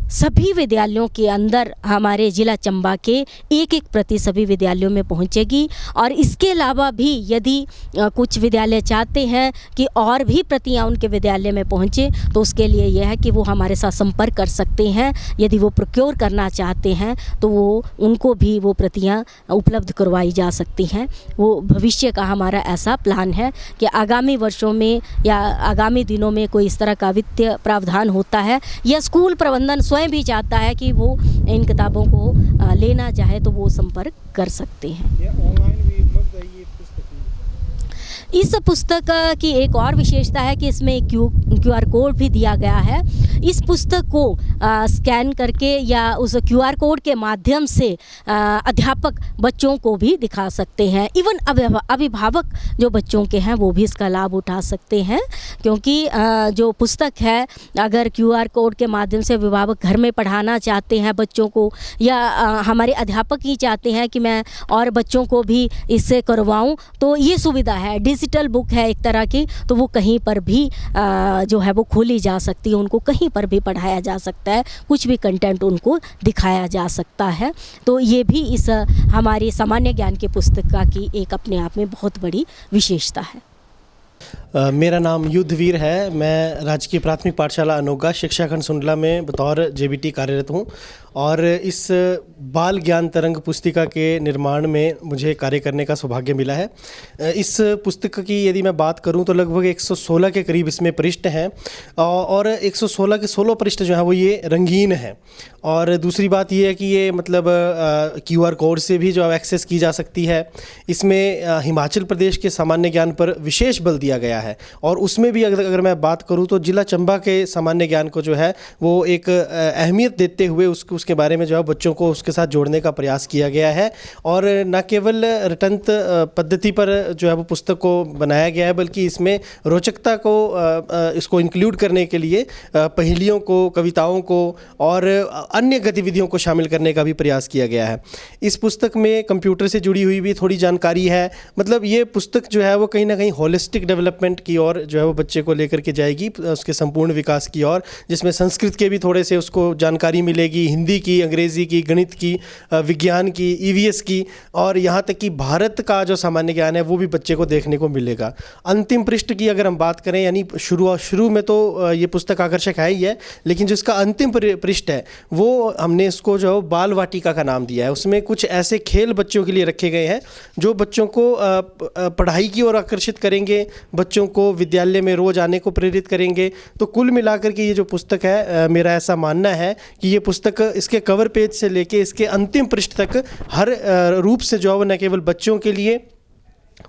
सभी विद्यालयों के अंदर हमारे ज़िला चंबा के एक एक प्रति सभी विद्यालयों में पहुंचेगी। और इसके अलावा भी यदि कुछ विद्यालय चाहते हैं कि और भी प्रतियां उनके विद्यालय में पहुंचे, तो उसके लिए यह है कि वो हमारे साथ संपर्क कर सकते हैं। यदि वो प्रोक्योर करना चाहते हैं तो वो उनको भी वो प्रतियां उपलब्ध करवाई जा सकती हैं। वो भविष्य का हमारा ऐसा प्लान है कि आगामी वर्षों में या आगामी दिनों में कोई इस तरह का वित्तीय प्रावधान होता है या स्कूल प्रबंधन स्वयं भी चाहता है कि वो इन किताबों को लेना चाहे तो वो संपर्क कर सकते हैं। इस पुस्तक की एक और विशेषता है कि इसमें QR कोड भी दिया गया है। इस पुस्तक को स्कैन करके या उस QR कोड के माध्यम से अध्यापक बच्चों को भी दिखा सकते हैं। इवन अभिभावक जो बच्चों के हैं वो भी इसका लाभ उठा सकते हैं, क्योंकि जो पुस्तक है अगर QR कोड के माध्यम से अभिभावक घर में पढ़ाना चाहते हैं बच्चों को, या हमारे अध्यापक ही चाहते हैं कि मैं और बच्चों को भी इससे करवाऊँ, तो ये सुविधा है। डिजिटल बुक है एक तरह की, तो वो कहीं पर भी जो है वो खोली जा सकती है, उनको कहीं पर भी पढ़ाया जा सकता है, कुछ भी कंटेंट उनको दिखाया जा सकता है। तो ये भी इस हमारी सामान्य ज्ञान की पुस्तिका की एक अपने आप में बहुत बड़ी विशेषता है। मेरा नाम युद्धवीर है। मैं राजकीय प्राथमिक पाठशाला अनोगा शिक्षा खंड सुंडला में बतौर JBT कार्यरत हूँ और इस बाल ज्ञान तरंग पुस्तिका के निर्माण में मुझे कार्य करने का सौभाग्य मिला है। इस पुस्तक की यदि मैं बात करूं तो लगभग 116 के करीब इसमें पृष्ठ हैं और 116 के 16 पृष्ठ जो हैं वो ये रंगीन हैं। और दूसरी बात ये है कि ये मतलब QR कोड से भी जो एक्सेस की जा सकती है। इसमें हिमाचल प्रदेश के सामान्य ज्ञान पर विशेष बल दिया गया है और उसमें भी अगर मैं बात करूं तो जिला चंबा के सामान्य ज्ञान को जो है वो एक अहमियत देते हुए उसके बारे में जो है बच्चों को उसके साथ जोड़ने का प्रयास किया गया है। और न केवल रटंत पद्धति पर जो है वो पुस्तक को बनाया गया है, बल्कि इसमें रोचकता को इसको इंक्लूड करने के लिए पहेलियों को, कविताओं को और अन्य गतिविधियों को शामिल करने का भी प्रयास किया गया है। इस पुस्तक में कंप्यूटर से जुड़ी हुई भी थोड़ी जानकारी है। मतलब ये पुस्तक जो है वो कहीं ना कहीं होलिस्टिक डेवलपमेंट की ओर जो है वो बच्चे को लेकर के जाएगी, उसके संपूर्ण विकास की ओर, जिसमें संस्कृत के भी थोड़े से उसको जानकारी मिलेगी, हिंदी की, अंग्रेज़ी की, गणित की, विज्ञान की, EVS की, और यहाँ तक कि भारत का जो सामान्य ज्ञान है वो भी बच्चे को देखने को मिलेगा। अंतिम पृष्ठ की अगर हम बात करें, यानी शुरू में तो ये पुस्तक आकर्षक है ही है, लेकिन जिसका अंतिम पृष्ठ है वो हमने इसको जो बाल वाटिका का नाम दिया है। उसमें कुछ ऐसे खेल बच्चों के लिए रखे गए हैं जो बच्चों को पढ़ाई की ओर आकर्षित करेंगे, बच्चों को विद्यालय में रोज़ आने को प्रेरित करेंगे। तो कुल मिलाकर के ये जो पुस्तक है, मेरा ऐसा मानना है कि ये पुस्तक इसके कवर पेज से लेके इसके अंतिम पृष्ठ तक हर रूप से जो है न केवल बच्चों के लिए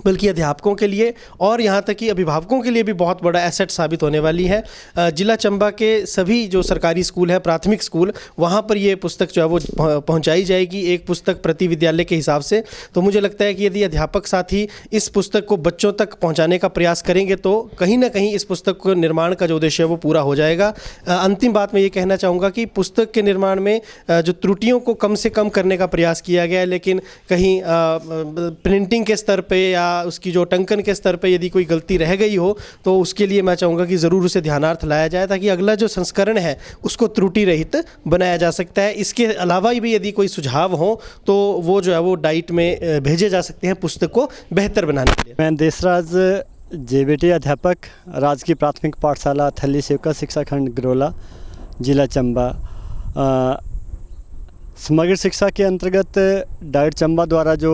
बल्कि अध्यापकों के लिए और यहाँ तक कि अभिभावकों के लिए भी बहुत बड़ा एसेट साबित होने वाली है। जिला चंबा के सभी जो सरकारी स्कूल है, प्राथमिक स्कूल, वहाँ पर ये पुस्तक जो है वो पहुँचाई जाएगी, एक पुस्तक प्रति विद्यालय के हिसाब से। तो मुझे लगता है कि यदि अध्यापक साथी इस पुस्तक को बच्चों तक पहुँचाने का प्रयास करेंगे तो कहीं ना कहीं इस पुस्तक को निर्माण का जो उद्देश्य है वो पूरा हो जाएगा। अंतिम बात मैं ये कहना चाहूँगा कि पुस्तक के निर्माण में जो त्रुटियों को कम से कम करने का प्रयास किया गया है, लेकिन कहीं प्रिंटिंग के स्तर पर या उसकी जो टंकन के स्तर पे यदि कोई गलती रह गई हो तो उसके लिए मैं चाहूँगा कि ज़रूर उसे ध्यानार्थ लाया जाए, ताकि अगला जो संस्करण है उसको त्रुटि रहित बनाया जा सकता है। इसके अलावा भी यदि कोई सुझाव हो तो वो जो है वो डाइट में भेजे जा सकते हैं पुस्तक को बेहतर बनाने के लिए। मैं देशराज JBT अध्यापक, राजकीय प्राथमिक पाठशाला थली सेवका शिक्षा खंड गरोला, जिला चंबा। समग्र शिक्षा के अंतर्गत डाइट चंबा द्वारा जो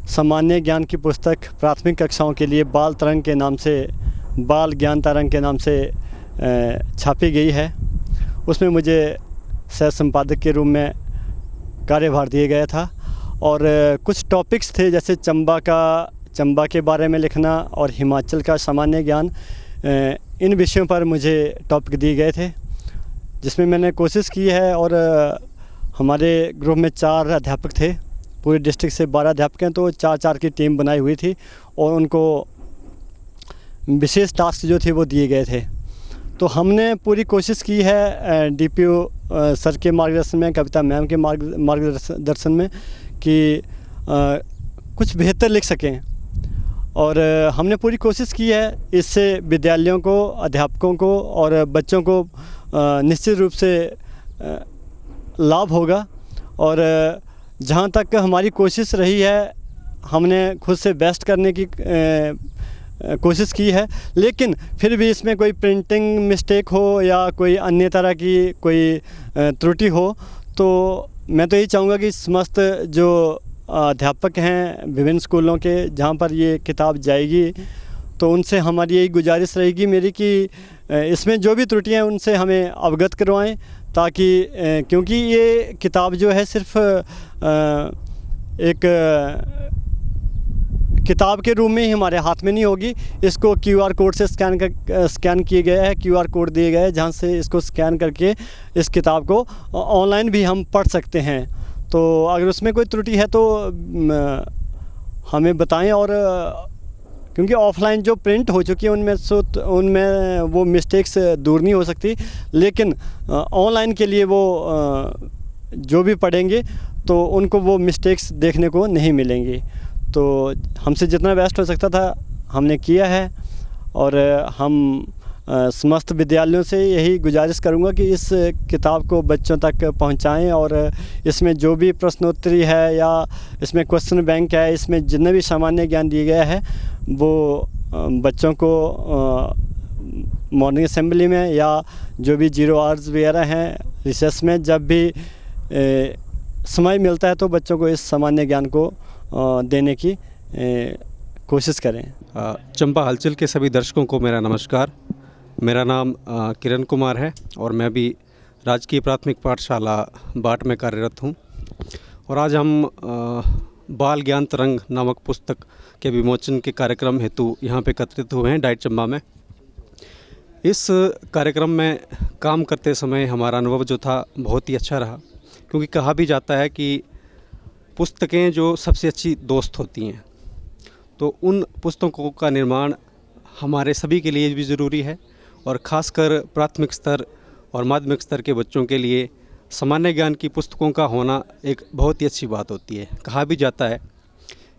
सामान्य ज्ञान की पुस्तक प्राथमिक कक्षाओं के लिए बाल तरंग के नाम से, बाल ज्ञान तरंग के नाम से छापी गई है, उसमें मुझे सह संपादक के रूप में कार्यभार दिया गया था। और कुछ टॉपिक्स थे जैसे चंबा के बारे में लिखना और हिमाचल का सामान्य ज्ञान, इन विषयों पर मुझे टॉपिक दिए गए थे, जिसमें मैंने कोशिश की है। और हमारे ग्रुप में 4 अध्यापक थे, पूरे डिस्ट्रिक्ट से 12 अध्यापक हैं, तो 4-4 की टीम बनाई हुई थी और उनको विशेष टास्क जो थे वो दिए गए थे। तो हमने पूरी कोशिश की है DPO सर के मार्गदर्शन में, कविता मैम के मार्गदर्शन में, कि कुछ बेहतर लिख सकें। और हमने पूरी कोशिश की है, इससे विद्यालयों को, अध्यापकों को और बच्चों को निश्चित रूप से लाभ होगा। और जहाँ तक हमारी कोशिश रही है, हमने खुद से बेस्ट करने की कोशिश की है, लेकिन फिर भी इसमें कोई प्रिंटिंग मिस्टेक हो या कोई अन्य तरह की कोई त्रुटि हो, तो मैं तो यही चाहूँगा कि समस्त जो अध्यापक हैं विभिन्न स्कूलों के जहाँ पर ये किताब जाएगी, तो उनसे हमारी यही गुजारिश रहेगी मेरी कि इसमें जो भी त्रुटियाँ हैं उनसे हमें अवगत करवाएं, ताकि क्योंकि ये किताब जो है सिर्फ एक किताब के रूप में ही हमारे हाथ में नहीं होगी। इसको QR कोड से स्कैन किए गया है, QR कोड दिए गए हैं जहाँ से इसको स्कैन करके इस किताब को ऑनलाइन भी हम पढ़ सकते हैं। तो अगर उसमें कोई त्रुटि है तो हमें बताएं, और क्योंकि ऑफलाइन जो प्रिंट हो चुकी है उनमें वो मिस्टेक्स दूर नहीं हो सकती, लेकिन ऑनलाइन के लिए वो जो भी पढ़ेंगे तो उनको वो मिस्टेक्स देखने को नहीं मिलेंगी। तो हमसे जितना बेस्ट हो सकता था हमने किया है, और हम समस्त विद्यालयों से यही गुजारिश करूंगा कि इस किताब को बच्चों तक पहुंचाएं, और इसमें जो भी प्रश्नोत्तरी है या इसमें क्वेश्चन बैंक है, इसमें जितने भी सामान्य ज्ञान दिए गया है वो बच्चों को मॉर्निंग असेंबली में या जो भी 0 आवर्स वगैरह हैं रिसेस में जब भी समय मिलता है तो बच्चों को इस सामान्य ज्ञान को देने की कोशिश करें। चंबा हलचल के सभी दर्शकों को मेरा नमस्कार। मेरा नाम किरण कुमार है और मैं भी राजकीय प्राथमिक पाठशाला बाट में कार्यरत हूँ। और आज हम बाल ज्ञान तरंग नामक पुस्तक के विमोचन के कार्यक्रम हेतु यहाँ पे एकत्रित हुए हैं डाइट चंबा में। इस कार्यक्रम में काम करते समय हमारा अनुभव जो था बहुत ही अच्छा रहा, क्योंकि कहा भी जाता है कि पुस्तकें जो सबसे अच्छी दोस्त होती हैं, तो उन पुस्तकों का निर्माण हमारे सभी के लिए भी ज़रूरी है, और ख़ासकर प्राथमिक स्तर और माध्यमिक स्तर के बच्चों के लिए सामान्य ज्ञान की पुस्तकों का होना एक बहुत ही अच्छी बात होती है। कहा भी जाता है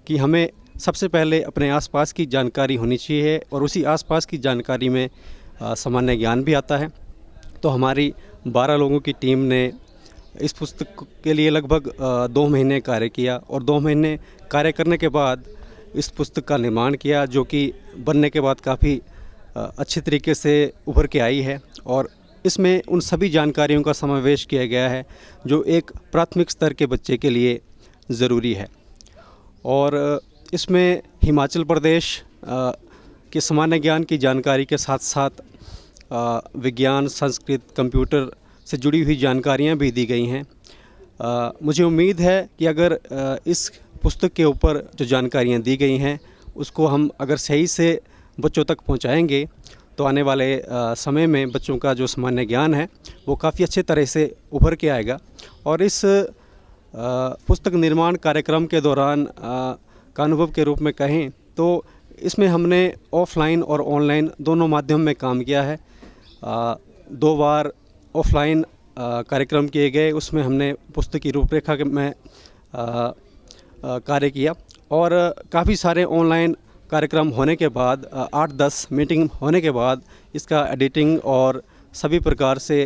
कि हमें सबसे पहले अपने आसपास की जानकारी होनी चाहिए, और उसी आसपास की जानकारी में सामान्य ज्ञान भी आता है। तो हमारी 12 लोगों की टीम ने इस पुस्तक के लिए लगभग 2 महीने कार्य किया, और 2 महीने कार्य करने के बाद इस पुस्तक का निर्माण किया, जो कि बनने के बाद काफ़ी अच्छे तरीके से उभर के आई है। और इसमें उन सभी जानकारियों का समावेश किया गया है जो एक प्राथमिक स्तर के बच्चे के लिए ज़रूरी है। और इसमें हिमाचल प्रदेश के सामान्य ज्ञान की जानकारी के साथ साथ विज्ञान, संस्कृत, कंप्यूटर से जुड़ी हुई जानकारियाँ भी दी गई हैं। मुझे उम्मीद है कि अगर इस पुस्तक के ऊपर जो जानकारियाँ दी गई हैं उसको हम अगर सही से बच्चों तक पहुँचाएँगे तो आने वाले समय में बच्चों का जो सामान्य ज्ञान है वो काफ़ी अच्छे तरह से उभर के आएगा। और इस पुस्तक निर्माण कार्यक्रम के दौरान का अनुभव के रूप में कहें तो इसमें हमने ऑफ़लाइन और ऑनलाइन दोनों माध्यम में काम किया है। 2 बार ऑफ़लाइन कार्यक्रम किए गए, उसमें हमने पुस्तक की रूपरेखा में कार्य किया, और काफ़ी सारे ऑनलाइन कार्यक्रम होने के बाद 8-10 मीटिंग होने के बाद इसका एडिटिंग और सभी प्रकार से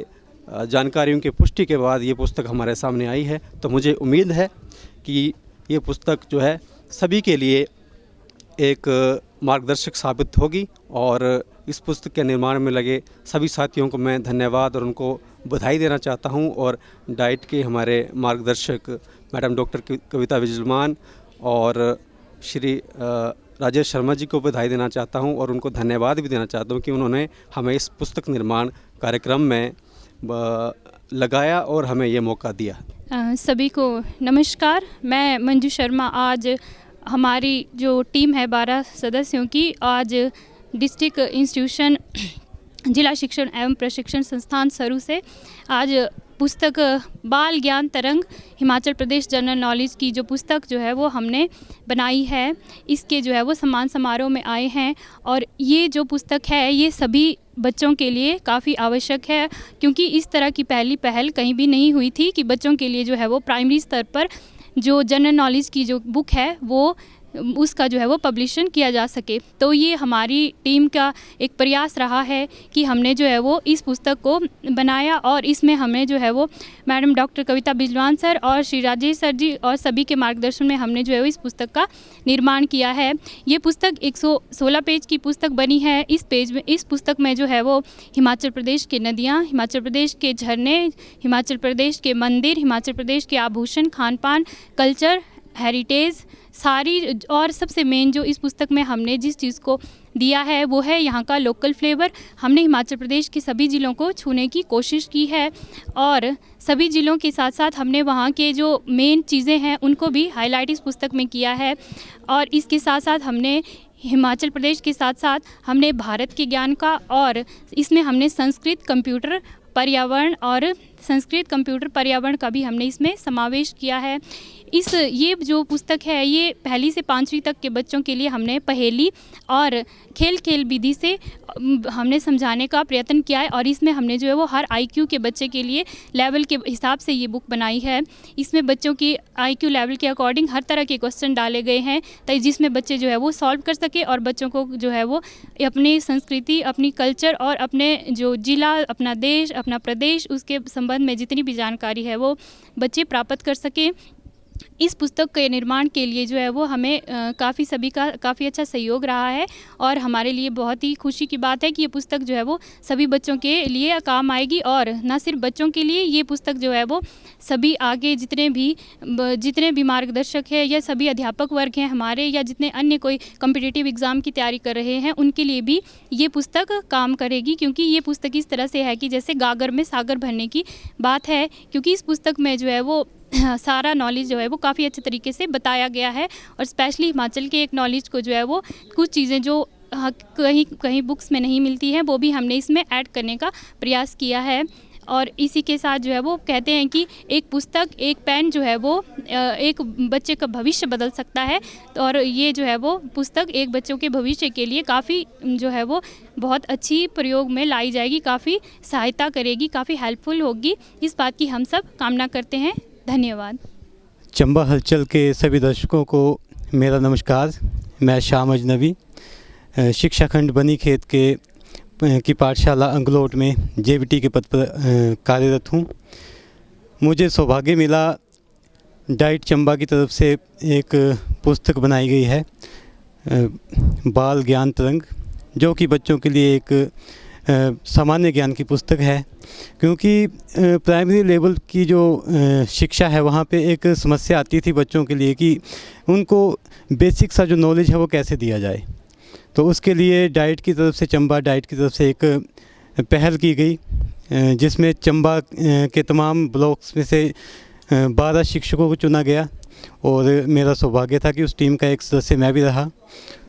जानकारियों की पुष्टि के बाद ये पुस्तक हमारे सामने आई है। तो मुझे उम्मीद है कि ये पुस्तक जो है सभी के लिए एक मार्गदर्शक साबित होगी, और इस पुस्तक के निर्माण में लगे सभी साथियों को मैं धन्यवाद और उनको बधाई देना चाहता हूं, और डाइट के हमारे मार्गदर्शक मैडम डॉक्टर कविता विजलमान और श्री राजेश शर्मा जी को बधाई देना चाहता हूं, और उनको धन्यवाद भी देना चाहता हूं कि उन्होंने हमें इस पुस्तक निर्माण कार्यक्रम में लगाया और हमें ये मौका दिया। सभी को नमस्कार। मैं मंजू शर्मा आज हमारी जो टीम है 12 सदस्यों की, आज डिस्ट्रिक्ट इंस्टीट्यूशन जिला शिक्षण एवं प्रशिक्षण संस्थान सरू से आज पुस्तक बाल ज्ञान तरंग हिमाचल प्रदेश जनरल नॉलेज की जो पुस्तक जो है वो हमने बनाई है, इसके जो है वो सम्मान समारोह में आए हैं। और ये जो पुस्तक है ये सभी बच्चों के लिए काफ़ी आवश्यक है, क्योंकि इस तरह की पहल कहीं भी नहीं हुई थी कि बच्चों के लिए जो है वो प्राइमरी स्तर पर जो जनरल नॉलेज की जो बुक है वो उसका जो है वो पब्लिशन किया जा सके। तो ये हमारी टीम का एक प्रयास रहा है कि हमने जो है वो इस पुस्तक को बनाया और इसमें हमें जो है वो मैडम डॉक्टर कविता बिजलान सर और श्री राजेश सर जी और सभी के मार्गदर्शन में हमने जो है वो इस पुस्तक का निर्माण किया है। ये पुस्तक 116 पेज की पुस्तक बनी है। इस पुस्तक में जो है वो हिमाचल प्रदेश की नदियाँ, हिमाचल प्रदेश के झरने, हिमाचल प्रदेश के मंदिर, हिमाचल प्रदेश के आभूषण, खान पान, कल्चर, हेरिटेज सारी, और सबसे मेन जो इस पुस्तक में हमने जिस चीज़ को दिया है वो है यहाँ का लोकल फ्लेवर। हमने हिमाचल प्रदेश के सभी ज़िलों को छूने की कोशिश की है और सभी ज़िलों के साथ साथ हमने वहाँ के जो मेन चीज़ें हैं उनको भी हाईलाइट इस पुस्तक में किया है। और इसके साथ साथ हमने हिमाचल प्रदेश के साथ साथ हमने भारत के ज्ञान का, और इसमें हमने संस्कृत कंप्यूटर पर्यावरण का भी हमने इसमें समावेश किया है। ये जो पुस्तक है ये 1 से 5वीं तक के बच्चों के लिए हमने पहेली और खेल विधि से हमने समझाने का प्रयत्न किया है और इसमें हमने जो है वो हर IQ के बच्चे के लिए लेवल के हिसाब से ये बुक बनाई है। इसमें बच्चों की IQ लेवल के अकॉर्डिंग हर तरह के क्वेश्चन डाले गए हैं ताकि जिसमें बच्चे जो है वो सॉल्व कर सके और बच्चों को जो है वो अपनी संस्कृति, अपनी कल्चर और अपने जो ज़िला, अपना देश, अपना प्रदेश, उसके संबंध में जितनी भी जानकारी है वो बच्चे प्राप्त कर सकें। इस पुस्तक के निर्माण के लिए जो है वो हमें सभी का काफ़ी अच्छा सहयोग रहा है और हमारे लिए बहुत ही खुशी की बात है कि ये पुस्तक जो है वो सभी बच्चों के लिए काम आएगी। और न सिर्फ बच्चों के लिए, ये पुस्तक जो है वो सभी आगे जितने भी मार्गदर्शक हैं या सभी अध्यापक वर्ग हैं हमारे, या जितने अन्य कोई कॉम्पिटिटिव एग्ज़ाम की तैयारी कर रहे हैं उनके लिए भी ये पुस्तक काम करेगी। क्योंकि ये पुस्तक इस तरह से है कि जैसे गागर में सागर भरने की बात है, क्योंकि इस पुस्तक में जो है वो सारा नॉलेज जो है वो काफ़ी अच्छे तरीके से बताया गया है और स्पेशली हिमाचल के एक नॉलेज को जो है वो कुछ चीज़ें जो कहीं बुक्स में नहीं मिलती हैं वो भी हमने इसमें ऐड करने का प्रयास किया है। और इसी के साथ जो है वो कहते हैं कि एक पुस्तक, एक पेन जो है वो एक बच्चे का भविष्य बदल सकता है। और ये जो है वो पुस्तक एक बच्चों के भविष्य के लिए काफ़ी जो है वो बहुत अच्छी प्रयोग में लाई जाएगी, काफ़ी सहायता करेगी, काफ़ी हेल्पफुल होगी। इस बात की हम सब कामना करते हैं। धन्यवाद। चंबा हलचल के सभी दर्शकों को मेरा नमस्कार। मैं शाम अजनबी शिक्षा खंड बनीखेत की पाठशाला अंगलोट में JBT के पद पर कार्यरत हूँ। मुझे सौभाग्य मिला डाइट चंबा की तरफ से एक पुस्तक बनाई गई है बाल ज्ञान तरंग, जो कि बच्चों के लिए एक सामान्य ज्ञान की पुस्तक है। क्योंकि प्राइमरी लेवल की जो शिक्षा है वहाँ पे एक समस्या आती थी बच्चों के लिए कि उनको बेसिक सा जो नॉलेज है वो कैसे दिया जाए। तो उसके लिए डाइट की तरफ से, चंबा डाइट की तरफ से एक पहल की गई जिसमें चंबा के तमाम ब्लॉक्स में से 12 शिक्षकों को चुना गया और मेरा सौभाग्य था कि उस टीम का एक सदस्य मैं भी रहा।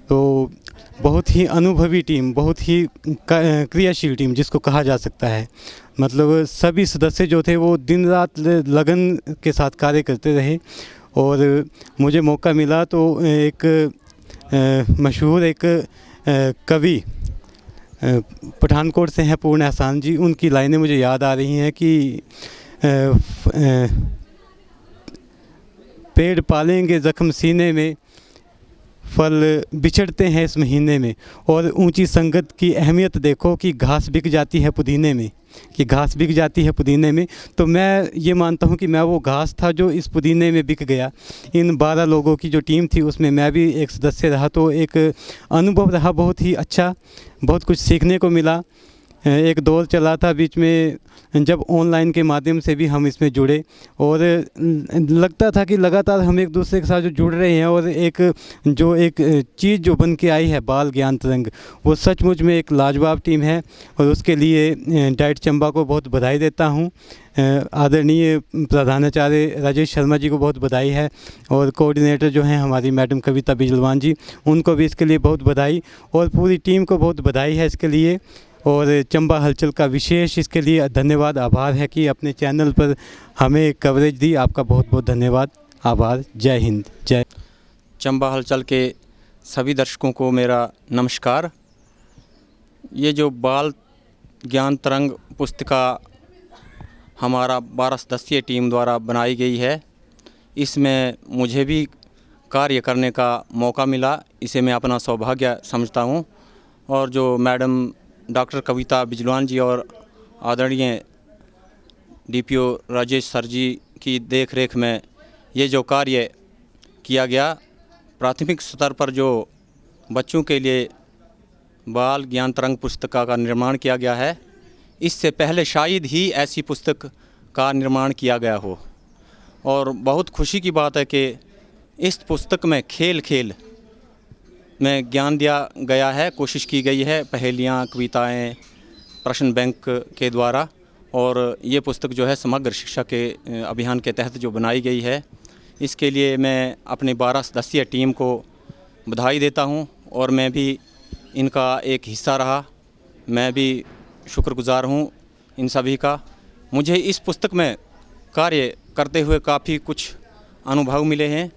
तो बहुत ही अनुभवी टीम, बहुत ही क्रियाशील टीम जिसको कहा जा सकता है। मतलब सभी सदस्य जो थे वो दिन रात लगन के साथ कार्य करते रहे और मुझे मौका मिला तो एक मशहूर एक कवि पठानकोट से हैं पूर्ण एहसान जी, उनकी लाइनें मुझे याद आ रही हैं कि पेड़ पालेंगे ज़ख्म सीने में, फल बिछड़ते हैं इस महीने में, और ऊंची संगत की अहमियत देखो कि घास बिक जाती है पुदीने में, कि घास बिक जाती है पुदीने में। तो मैं ये मानता हूँ कि मैं वो घास था जो इस पुदीने में बिक गया। इन 12 लोगों की जो टीम थी उसमें मैं भी एक सदस्य रहा, तो एक अनुभव रहा बहुत ही अच्छा, बहुत कुछ सीखने को मिला। एक दौर चला था बीच में जब ऑनलाइन के माध्यम से भी हम इसमें जुड़े और लगता था कि लगातार हम एक दूसरे के साथ जो जुड़ रहे हैं और एक चीज़ जो बन के आई है बाल ज्ञान तरंग, वो सचमुच में एक लाजवाब टीम है और उसके लिए डाइट चंबा को बहुत बधाई देता हूँ। आदरणीय प्रधानाचार्य राजेश शर्मा जी को बहुत बधाई है और कोऑर्डिनेटर जो हैं हमारी मैडम कविता बिजलवान जी, उनको भी इसके लिए बहुत बधाई और पूरी टीम को बहुत बधाई है इसके लिए। और चंबा हलचल का विशेष इसके लिए धन्यवाद, आभार है कि अपने चैनल पर हमें कवरेज दी। आपका बहुत बहुत धन्यवाद, आभार। जय हिंद, जय। चंबा हलचल के सभी दर्शकों को मेरा नमस्कार। ये जो बाल ज्ञान तरंग पुस्तिका हमारा 12 सदस्यीय टीम द्वारा बनाई गई है, इसमें मुझे भी कार्य करने का मौका मिला, इसे मैं अपना सौभाग्य समझता हूँ। और जो मैडम डॉक्टर कविता बिजलवान जी और आदरणीय DPO राजेश सर जी की देख रेख में ये जो कार्य किया गया, प्राथमिक स्तर पर जो बच्चों के लिए बाल ज्ञान तरंग पुस्तिका का निर्माण किया गया है, इससे पहले शायद ही ऐसी पुस्तक का निर्माण किया गया हो। और बहुत खुशी की बात है कि इस पुस्तक में खेल खेल में ज्ञान दिया गया है, कोशिश की गई है, पहेलियाँ, कविताएँ, प्रश्न बैंक के द्वारा। और ये पुस्तक जो है समग्र शिक्षा के अभियान के तहत जो बनाई गई है, इसके लिए मैं अपने 12 सदस्यीय टीम को बधाई देता हूँ और मैं भी इनका एक हिस्सा रहा। मैं भी शुक्रगुजार हूँ इन सभी का। मुझे इस पुस्तक में कार्य करते हुए काफ़ी कुछ अनुभव मिले हैं,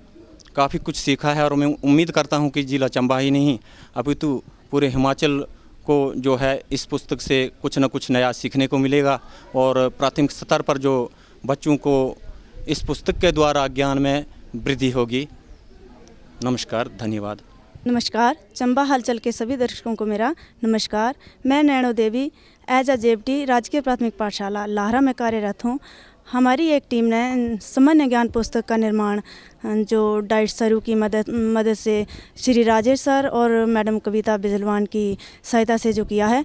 काफ़ी कुछ सीखा है और मैं उम्मीद करता हूं कि जिला चंबा ही नहीं अपितु पूरे हिमाचल को जो है इस पुस्तक से कुछ न कुछ नया सीखने को मिलेगा और प्राथमिक स्तर पर जो बच्चों को इस पुस्तक के द्वारा ज्ञान में वृद्धि होगी। नमस्कार, धन्यवाद। नमस्कार, चंबा हलचल के सभी दर्शकों को मेरा नमस्कार। मैं Naino Devi as a JBT राजकीय प्राथमिक पाठशाला लाहरा में कार्यरत हूँ। हमारी एक टीम ने सामान्य ज्ञान पुस्तक का निर्माण जो डाइट सरू की मदद से श्री राजेश सर और मैडम कविता बिजलवान की सहायता से जो किया है,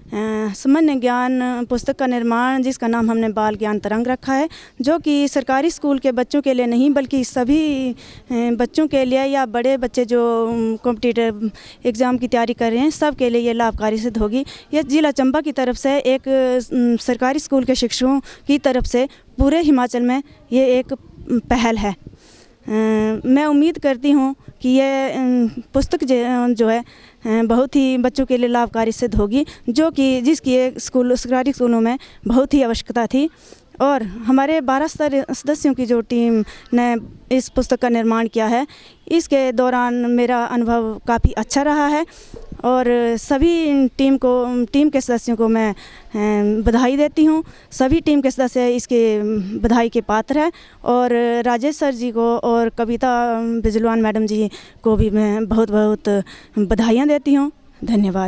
सामान्य ज्ञान पुस्तक का निर्माण जिसका नाम हमने बाल ज्ञान तरंग रखा है, जो कि सरकारी स्कूल के बच्चों के लिए नहीं बल्कि सभी बच्चों के लिए या बड़े बच्चे जो कॉम्पिटिटिव एग्ज़ाम की तैयारी कर रहे हैं सब के लिए ये लाभकारी सिद्ध होगी। यह जिला चंबा की तरफ से एक सरकारी स्कूल के शिक्षकों की तरफ से पूरे हिमाचल में ये एक पहल है। मैं उम्मीद करती हूँ कि ये पुस्तक जो है बहुत ही बच्चों के लिए लाभकारी सिद्ध होगी, जो कि जिसकी एक सरकारी स्कूलों में बहुत ही आवश्यकता थी। और हमारे 12 सदस्यों की जो टीम ने इस पुस्तक का निर्माण किया है, इसके दौरान मेरा अनुभव काफ़ी अच्छा रहा है और सभी टीम के सदस्यों को मैं बधाई देती हूँ। सभी टीम के सदस्य इसके बधाई के पात्र हैं और राजेश सर जी को और कविता बिजलवान मैडम जी को भी मैं बहुत बहुत बधाइयाँ देती हूँ। धन्यवाद।